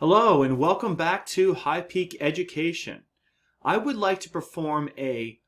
Hello and welcome back to High Peak Education. I would like to perform a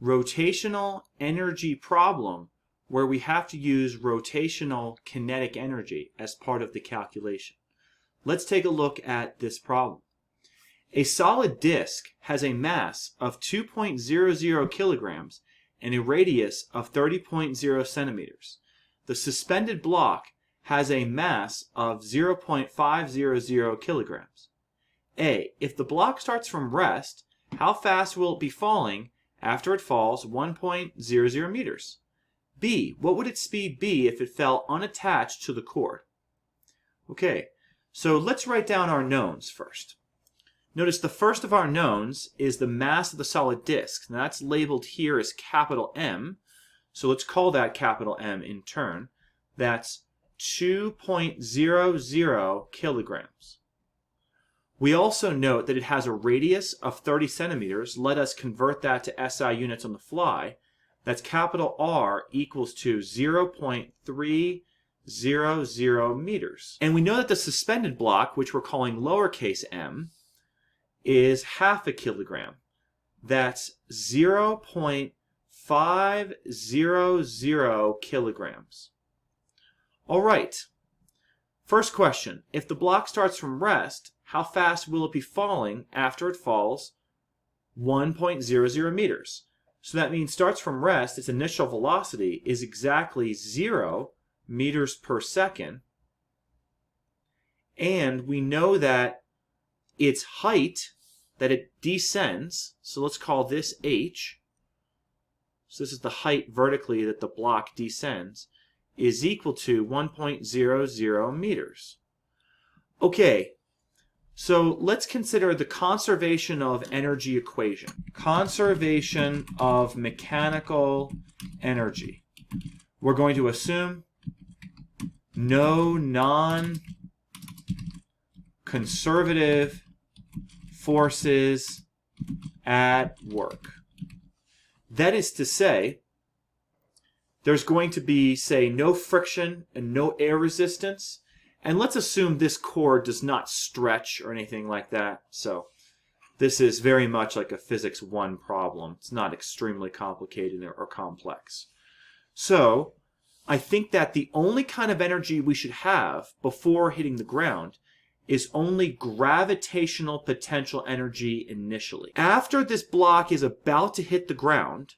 rotational energy problem where we have to use rotational kinetic energy as part of the calculation. Let's take a look at this problem. A solid disk has a mass of 2.00 kilograms and a radius of 30.0 centimeters. The suspended block has a mass of 0.500 kilograms. A. If the block starts from rest, how fast will it be falling after it falls 1.00 meters? B. What would its speed be if it fell unattached to the cord? Okay, so let's write down our knowns first. Notice the first of our knowns is the mass of the solid disk. Now that's labeled here as capital M, so let's call that capital M in turn. That's 2.00 kilograms. We also note that it has a radius of 30 centimeters. Let us convert that to SI units on the fly. That's capital R equals to 0.300 meters. And we know that the suspended block, which we're calling lowercase m, is half a kilogram. That's 0.500 kilograms. All right, first question. If the block starts from rest, how fast will it be falling after it falls 1.00 meters? So that means starts from rest, its initial velocity is exactly 0 meters per second. And we know that its height, that it descends, so let's call this h. So this is the height vertically that the block descends, is equal to 1.00 meters. Okay, so let's consider the conservation of energy equation. Conservation of mechanical energy. We're going to assume no non-conservative forces at work. That is to say, there's going to be, say, no friction and no air resistance. And let's assume this cord does not stretch or anything like that. So this is very much like a Physics 1 problem. It's not extremely complicated or complex. So I think that the only kind of energy we should have before hitting the ground is only gravitational potential energy initially. After this block is about to hit the ground,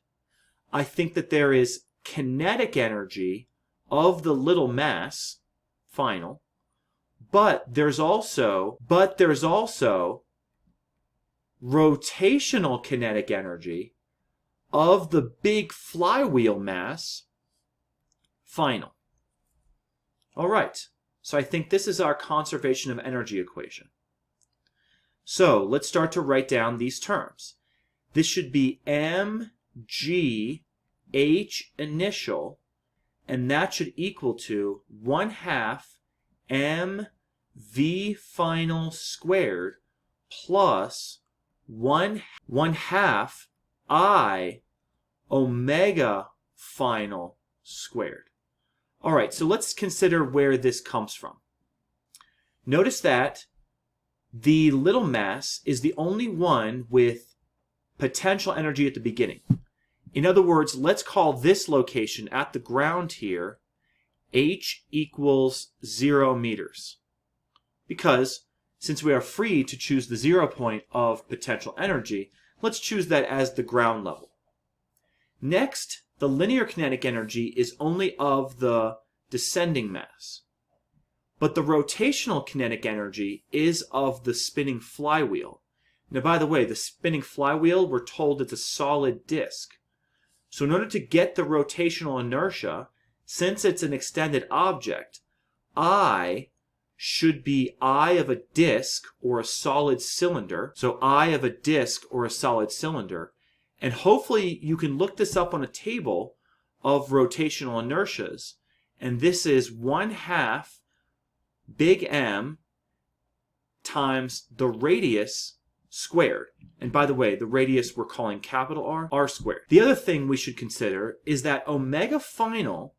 I think that there is kinetic energy of the little mass, final, but there's also rotational kinetic energy of the big flywheel mass, final. All right, so I think this is our conservation of energy equation. So let's start to write down these terms. This should be mg h initial, and that should equal to 1/2 mv final squared plus 1/2 I omega final squared. All right, so let's consider where this comes from. Notice that the little mass is the only one with potential energy at the beginning. In other words, let's call this location at the ground here h equals 0 meters. Because since we are free to choose the 0 point of potential energy, let's choose that as the ground level. Next, the linear kinetic energy is only of the descending mass. But the rotational kinetic energy is of the spinning flywheel. Now, by the way, the spinning flywheel, we're told it's a solid disk. So in order to get the rotational inertia, since it's an extended object, I should be I of a disk or a solid cylinder. So I of a disk or a solid cylinder. And hopefully you can look this up on a table of rotational inertias. And this is 1/2 big M times the radius squared. And by the way, the radius we're calling capital R, R squared. The other thing we should consider is that omega final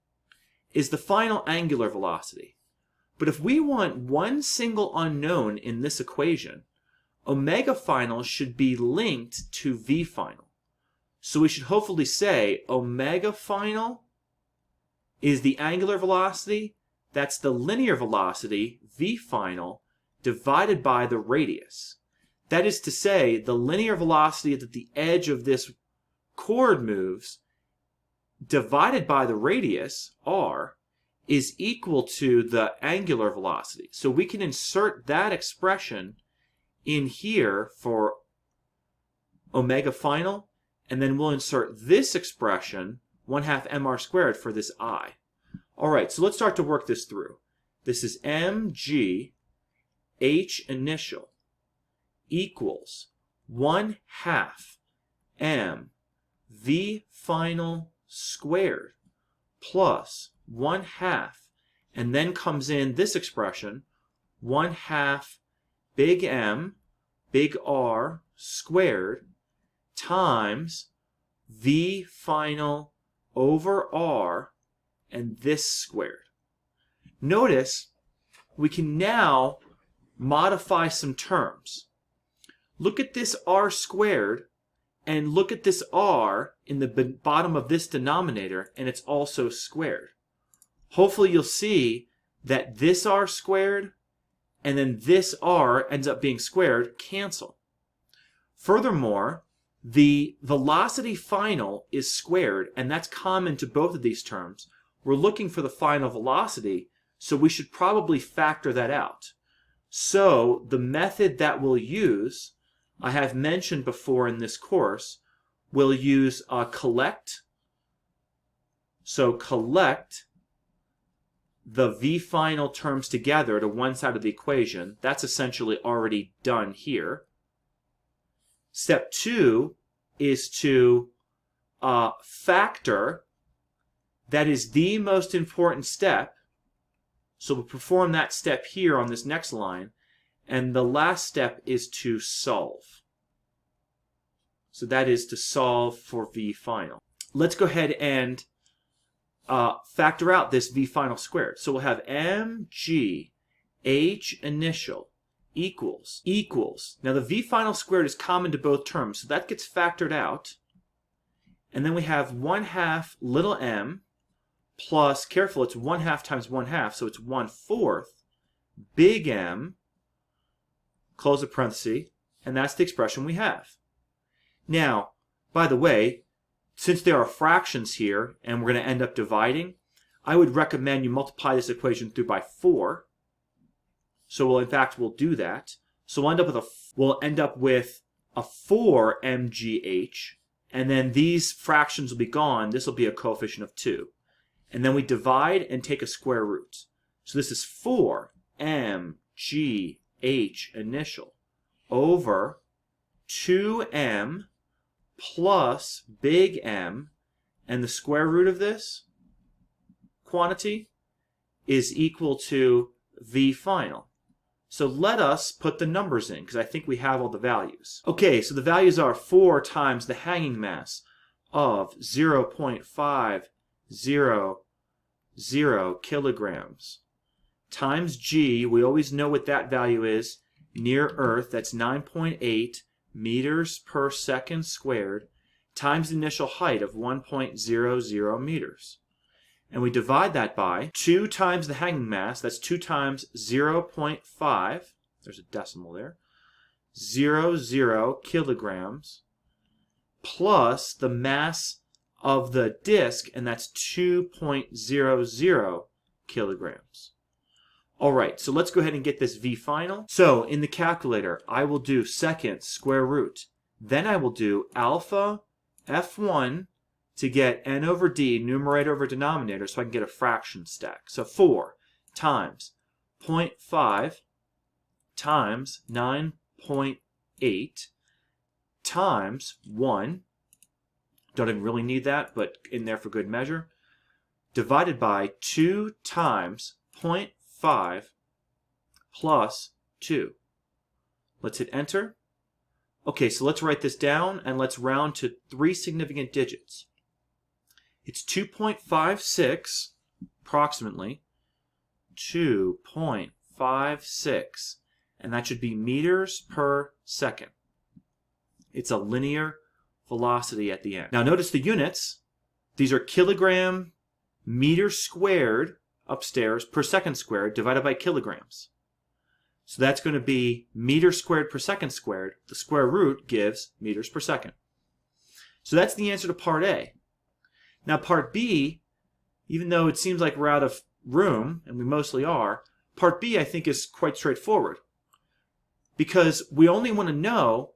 is the final angular velocity. But if we want one single unknown in this equation, omega final should be linked to v final. So we should hopefully say omega final is the angular velocity, that's the linear velocity, v final, divided by the radius. That is to say, the linear velocity that the edge of this chord moves divided by the radius, r, is equal to the angular velocity. So we can insert that expression in here for omega final, and then we'll insert this expression, 1/2 mr squared, for this I. Alright, so let's start to work this through. This is mg h initial equals 1/2 m v final squared plus 1/2, and then comes in this expression, 1/2 big M big R squared times v final over r, and this squared. Notice we can now modify some terms. Look at this r squared and look at this r in the bottom of this denominator, and it's also squared. Hopefully you'll see that this r squared and then this r ends up being squared cancel. Furthermore, the velocity final is squared, and that's common to both of these terms. We're looking for the final velocity, so we should probably factor that out. So the method that we'll use, I have mentioned before in this course, we'll use collect. So collect the v final terms together to one side of the equation. That's essentially already done here. Step 2 is to factor. That is the most important step. So we'll perform that step here on this next line. And the last step is to solve. So that is to solve for v final. Let's go ahead and factor out this v final squared. So we'll have mg h initial equals. Now the v final squared is common to both terms, so that gets factored out. And then we have 1/2 little m plus, careful, it's 1/2 times 1/2, so it's 1/4 big M, close the parenthesis, and that's the expression we have. Now, by the way, since there are fractions here and we're going to end up dividing, I would recommend you multiply this equation through by 4. So we'll do that. So we'll end up with a 4 mgh, and then these fractions will be gone. This will be a coefficient of 2. And then we divide and take a square root. So this is 4 mgh initial over 2m plus big M, and the square root of this quantity is equal to v final. So let us put the numbers in, because I think we have all the values. Okay, so the values are 4 times the hanging mass of 0.500 kilograms times g, we always know what that value is, near Earth, that's 9.8 meters per second squared, times the initial height of 1.00 meters. And we divide that by 2 times the hanging mass, that's 2 times 0.5, there's a decimal there, 00 kilograms, plus the mass of the disk, and that's 2.00 kilograms. Alright, so let's go ahead and get this v final. So in the calculator, I will do second square root. Then I will do alpha f1 to get n over d, numerator over denominator, so I can get a fraction stack. So 4 times 0.5 times 9.8 times 1, don't even really need that, but in there for good measure, divided by 2 times 0.5 plus 2. Let's hit enter. Okay, so let's write this down and let's round to 3 significant digits. It's 2.56 approximately 2.56, and that should be meters per second. It's a linear velocity at the end. Now notice the units. These are kilogram meters squared upstairs per second squared divided by kilograms. So that's going to be meters squared per second squared. The square root gives meters per second. So that's the answer to part A. Now part B, even though it seems like we're out of room, and we mostly are, part B I think is quite straightforward. Because we only want to know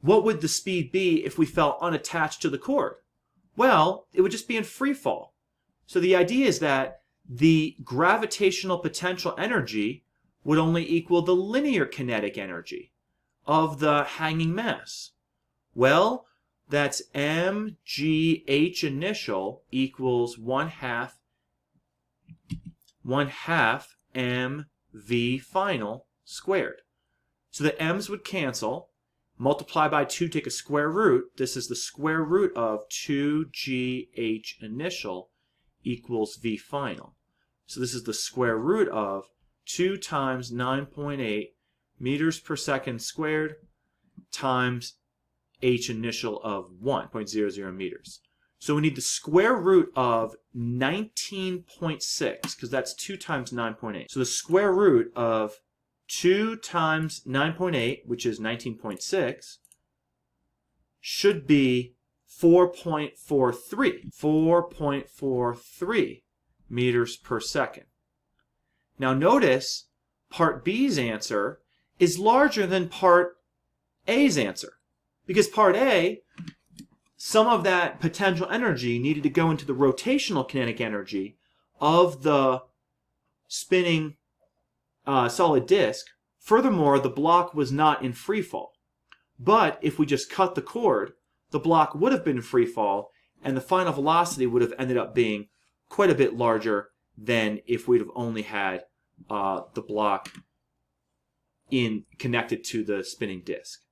what would the speed be if we fell unattached to the cord. Well, it would just be in free fall. So the idea is that the gravitational potential energy would only equal the linear kinetic energy of the hanging mass. Well, that's mgh initial equals 1/2 mv final squared. So the m's would cancel. Multiply by 2, take a square root. This is the square root of 2gh initial equals v final. So this is the square root of 2 times 9.8 meters per second squared times h initial of 1.00 meters. So we need the square root of 19.6, because that's 2 times 9.8. So the square root of 2 times 9.8, which is 19.6, should be 4.43. 4.43 meters per second. Now notice part B's answer is larger than part A's answer. Because part A, some of that potential energy needed to go into the rotational kinetic energy of the spinning solid disk. Furthermore, the block was not in free fall. But if we just cut the cord, the block would have been in free fall, and the final velocity would have ended up being quite a bit larger than if we'd have only had the block connected to the spinning disk.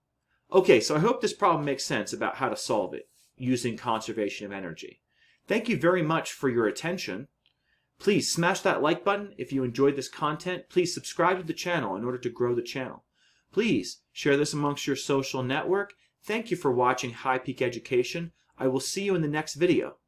Okay, so I hope this problem makes sense about how to solve it using conservation of energy. Thank you very much for your attention. Please smash that like button if you enjoyed this content. Please subscribe to the channel in order to grow the channel. Please share this amongst your social network. Thank you for watching High Peak Education. I will see you in the next video.